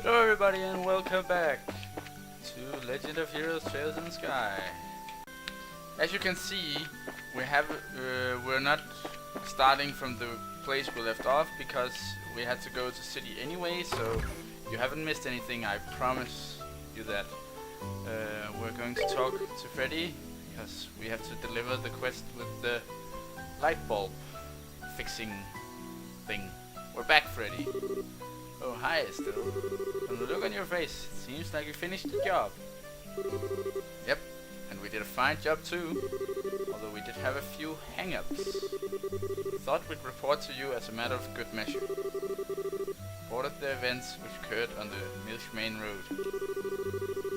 Hello everybody and welcome back to Legend of Heroes Trails in the Sky. As you can see, we're not starting from the place we left off because we had to go to city anyway, so you haven't missed anything, I promise you that. We're going to talk to Freddy because we have to deliver the quest with the light bulb fixing thing. We're back, Freddy. Oh, hi, Estelle. From the look on your face, it seems like you finished the job. Yep, and we did a fine job too, although we did have a few hang-ups. Thought we'd report to you as a matter of good measure. Reported the events which occurred on the Milch Main Road.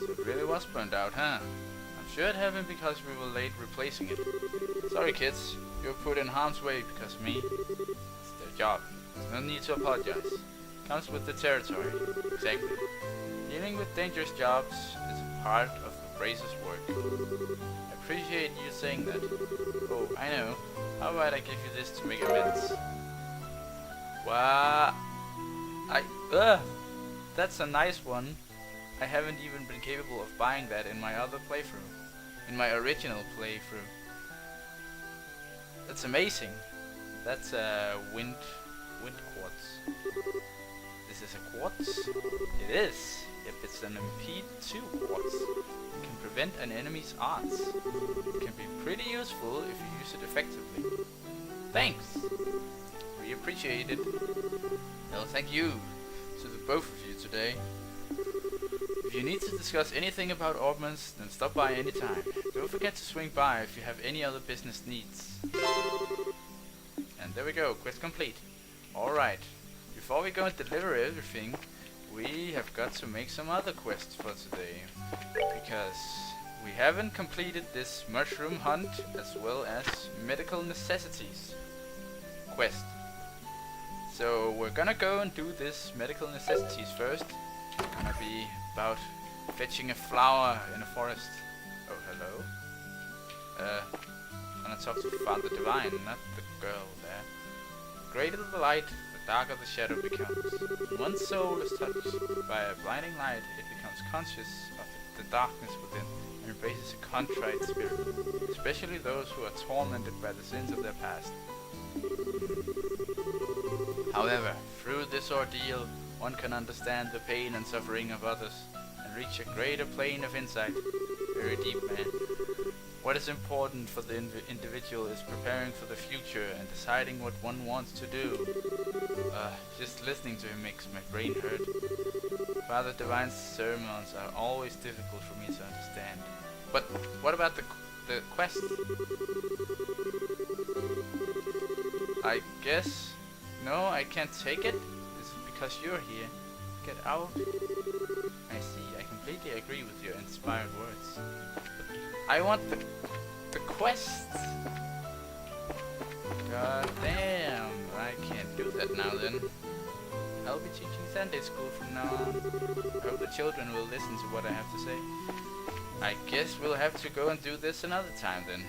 So it really was burned out, huh? I'm sure it happened because we were late replacing it. Sorry kids, you were put in harm's way because of me. It's their job. There's no need to apologize. Comes with the territory. Exactly. Dealing with dangerous jobs is a part of the Bracer's work. I appreciate you saying that. Oh, I know. How about I give you this to make amends? Wow. That's a nice one. I haven't even been capable of buying that in my other playthrough. In my original playthrough. That's amazing. That's a wind quartz. This is a quartz? It is. Yep, it's an MP2 quartz. It can prevent an enemy's arts. It can be pretty useful if you use it effectively. Thanks! We appreciate it. Well, thank you to the both of you today. If you need to discuss anything about Ormans, then stop by anytime. Don't forget to swing by if you have any other business needs. And there we go, quest complete. Alright. Before we go and deliver everything, we have got to make some other quests for today. Because we haven't completed this mushroom hunt as well as medical necessities quest. So we're gonna go and do this medical necessities first. It's gonna be about fetching a flower in a forest. Oh, hello. Gonna talk to Father Divine, not the girl there. Greater the light, darker the shadow becomes. When one's soul is touched by a blinding light, it becomes conscious of the darkness within and embraces a contrite spirit, especially those who are tormented by the sins of their past. However, through this ordeal, one can understand the pain and suffering of others and reach a greater plane of insight. Very deep, man. What is important for the individual is preparing for the future and deciding what one wants to do. Just listening to him makes my brain hurt. Father Divine's sermons are always difficult for me to understand. But what about the quest? I guess... No, I can't take it? This is because you're here. Get out. I see, I completely agree with your inspired words. I want the quest. God damn, I can't do that now then. I'll be teaching Sunday school from now on. I hope the children will listen to what I have to say. I guess we'll have to go and do this another time then.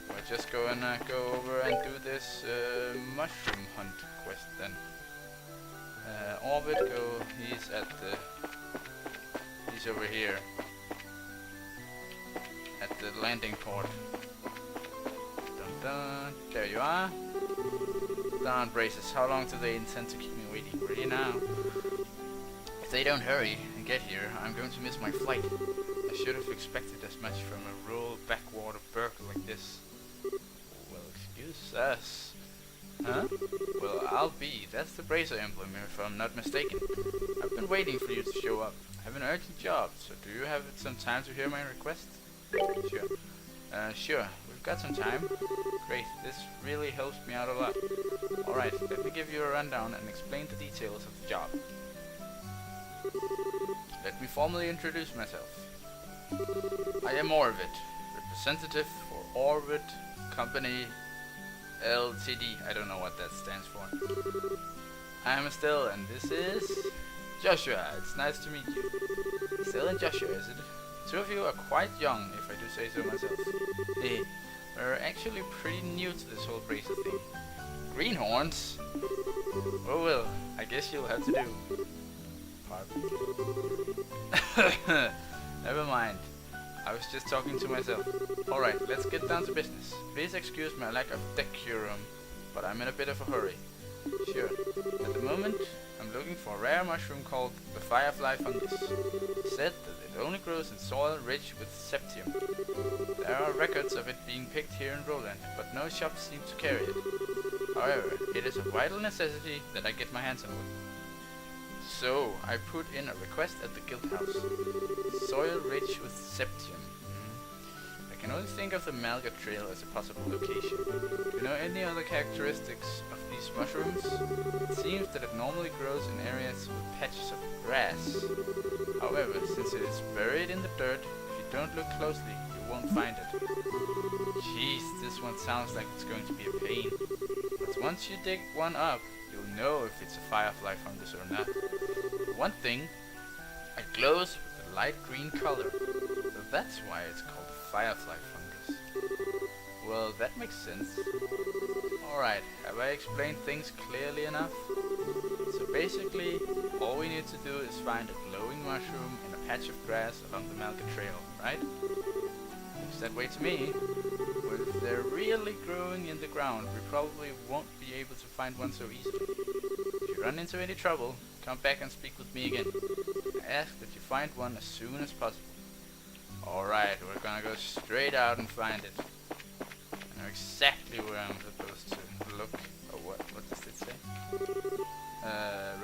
We're just gonna go over and do this mushroom hunt quest then. Orbit, he's over here. At the landing port. Dun dun, there you are. Darn braces, how long do they intend to keep me waiting? Ready now. If they don't hurry and get here, I'm going to miss my flight. I should have expected as much from a rural backwater burg like this. Well, excuse us. Huh? Well, I'll be. That's the Bracer emblem, if I'm not mistaken. I've been waiting for you to show up. I have an urgent job, so do you have some time to hear my request? Sure. Sure. We've got some time. Great. This really helps me out a lot. Alright, let me give you a rundown and explain the details of the job. Let me formally introduce myself. I am Orbit, representative for Orbit Company Ltd. I don't know what that stands for. I am Estelle and this is Joshua. It's nice to meet you. Estelle and Joshua, is it? Two of you are quite young, if I do say so myself. Hey, we're actually pretty new to this whole Bracer thing. Greenhorns? Oh well, I guess you'll have to do. larvae. Never mind. I was just talking to myself. Alright, let's get down to business. Please excuse my lack of decorum, but I'm in a bit of a hurry. Sure. At the moment, I'm looking for a rare mushroom called the firefly fungus. It's said that it only grows in soil rich with septium. There are records of it being picked here in Roland, but no shops seem to carry it. However, it is a vital necessity that I get my hands on one. So, I put in a request at the guild house. Soil rich with septium. I can only think of the Malga Trail as a possible location. Do you know any other characteristics of these mushrooms? It seems that it normally grows in areas with patches of grass. However, since it is buried in the dirt, if you don't look closely, you won't find it. Jeez, this one sounds like it's going to be a pain. But once you dig one up, you'll know if it's a firefly fungus or not. One thing, it glows with a light green color, so that's why it's called firefly fungus. Well, that makes sense. Alright, have I explained things clearly enough? So basically, all we need to do is find a glowing mushroom in a patch of grass along the Malga Trail, right? Looks that way to me. But if they're really growing in the ground, we probably won't be able to find one so easily. If you run into any trouble, come back and speak with me again. I ask that you find one as soon as possible. Alright, we're gonna go straight out and find it. I know exactly where I'm supposed to look. Oh, what does it say?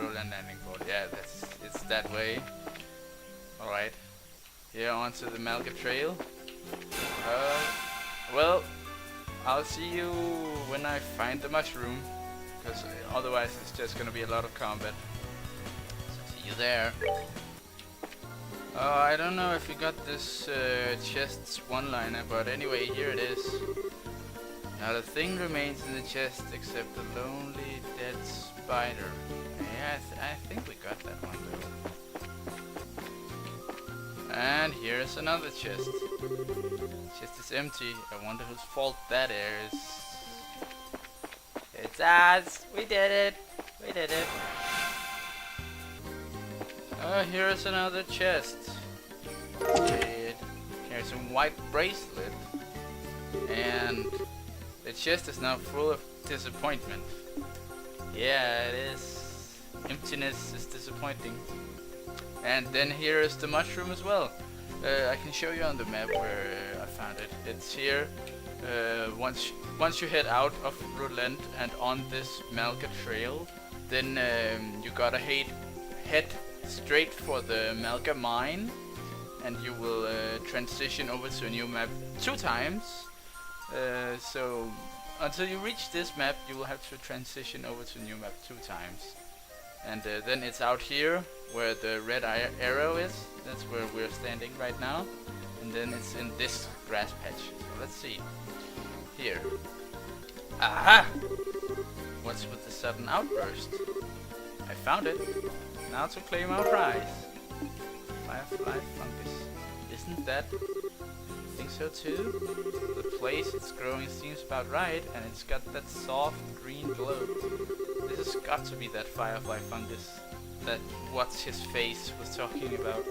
Roland landing board. Yeah, it's that way. Alright. Here onto the Malga Trail. Well, I'll see you when I find the mushroom, because otherwise it's just gonna be a lot of combat. So see you there. I don't know if you got this chest's one-liner, but anyway, here it is. Not a thing remains in the chest except a lonely dead spider. Yeah, I think we got that one though. And here's another chest. Chest is empty. I wonder whose fault that is. It's us. We did it. We did it. Here's another chest. It carries a white bracelet. And the chest is now full of disappointment. Yeah, it is. Emptiness is disappointing. And then here is the mushroom as well. I can show you on the map where I found it. It's here. Once you head out of Roland and on this Malga Trail, then you gotta head straight for the Malga Mine, and you will transition over to a new map 2 times. So until you reach this map, you will have to transition over to a new map 2 times. And then it's out here where the red arrow is. That's where we're standing right now. And then it's in this grass patch. So let's see. Here. Aha! What's with the sudden outburst? I found it. Now to claim our prize. Firefly fungus. Isn't that? I think so too. The place it's growing seems about right, and it's got that soft green glow. This has got to be that firefly fungus that what's his face was talking about.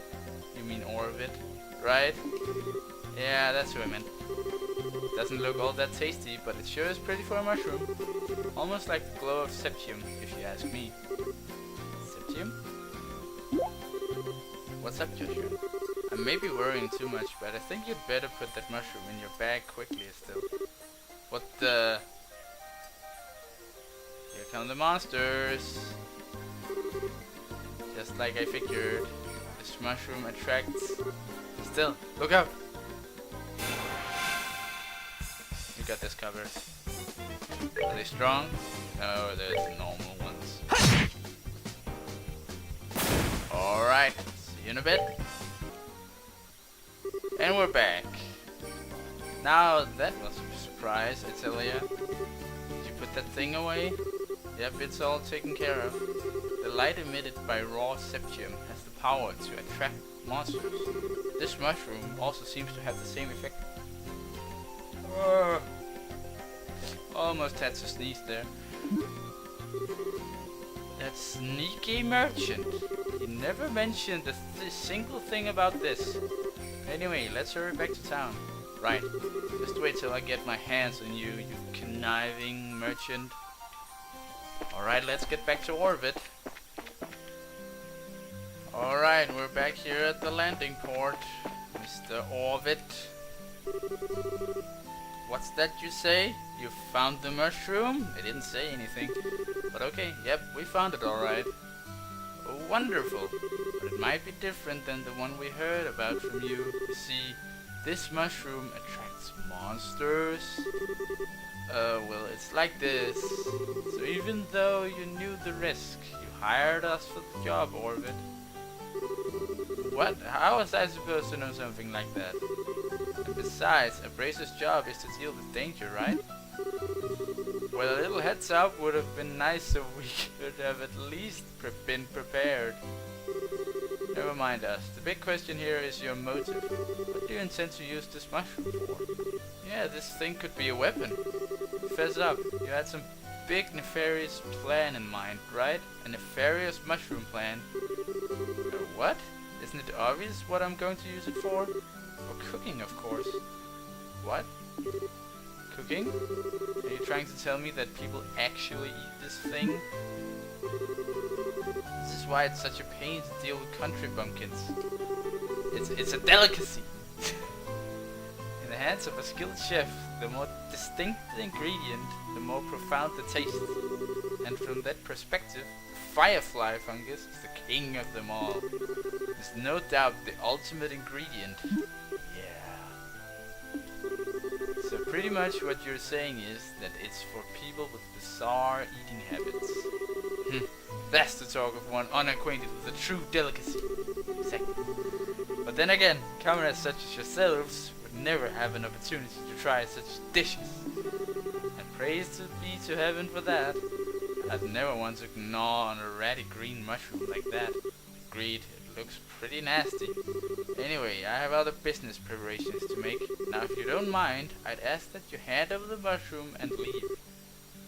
You mean Orvid, right? Yeah, that's what I meant. Doesn't look all that tasty, but it sure is pretty for a mushroom. Almost like the glow of septium, if you ask me. Septium? What's up, Joshua? I may be worrying too much, but I think you'd better put that mushroom in your bag quickly still. What the? Here come the monsters. Just like I figured. This mushroom attracts... Still, look out! You got this covered. Are they strong? No, they're the normal ones. Alright, see you in a bit. And we're back. Now that was a surprise, I tell ya. Did you put that thing away? Yep, it's all taken care of. The light emitted by raw septium has the power to attract monsters. This mushroom also seems to have the same effect. Almost had to sneeze there. That sneaky merchant. He never mentioned a single thing about this. Anyway, let's hurry back to town. Right, just wait till I get my hands on you, you conniving merchant. Alright, let's get back to orbit. Alright, we're back here at the landing port, Mr. Orbit. What's that you say? You found the mushroom? It didn't say anything. But okay, yep, we found it alright. Oh, wonderful. But it might be different than the one we heard about from you. You see, this mushroom attracts monsters. Well, it's like this. So even though you knew the risk, you hired us for the job, Orbit. What? How was I supposed to know something like that? And besides, a bracer's job is to deal with danger, right? Well, a little heads up would have been nice so we could have at least been prepared. Never mind us. The big question here is your motive. What do you intend to use this mushroom for? Yeah, this thing could be a weapon. Fess up, you had some big nefarious plan in mind, right? A nefarious mushroom plan. What? Isn't it obvious what I'm going to use it for? For cooking, of course. What? Cooking? Are you trying to tell me that people actually eat this thing? This is why it's such a pain to deal with country bumpkins. It's a delicacy. In the hands of a skilled chef, the more distinct the ingredient, the more profound the taste. And from that perspective, firefly fungus is the king of them all. It's no doubt the ultimate ingredient. Yeah. So pretty much what you're saying is that it's for people with bizarre eating habits. That's the talk of one unacquainted with the true delicacy. Exactly. But then again, comrades such as yourselves would never have an opportunity to try such dishes. And praise be to heaven for that. I'd never want to gnaw on a ratty green mushroom like that. Agreed, it looks pretty nasty. Anyway, I have other business preparations to make. Now if you don't mind, I'd ask that you hand over the mushroom and leave.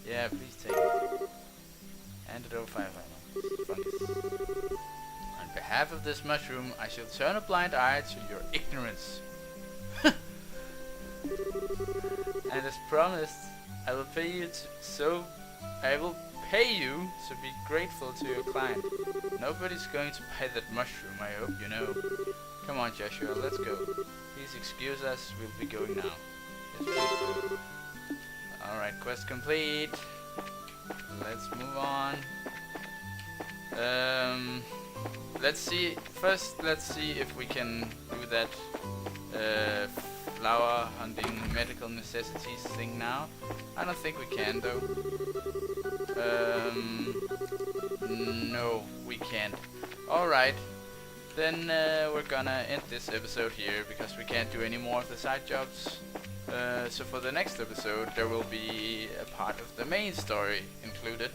Yeah, please take it. Hand it over, firefly fungus. On behalf of this mushroom, I shall turn a blind eye to your ignorance. And as promised, I will pay you to be grateful to your client. Nobody's going to buy that mushroom, I hope you know. Come on, Joshua, let's go. Please excuse us, we'll be going now. Yes, please do. Alright, quest complete. Let's move on. Let's see if we can do that flower hunting medical necessities thing now. I don't think we can though. No, we can't. Alright, then we're gonna end this episode here because we can't do any more of the side jobs. So for the next episode there will be a part of the main story included.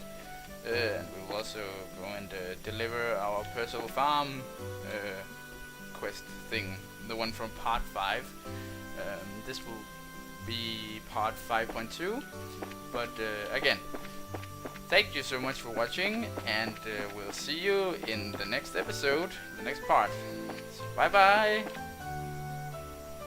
And we will also go and deliver our personal farm quest thing, the one from part 5. This will be part 5.2, but again, thank you so much for watching, and we'll see you in the next episode, the next part. So bye bye!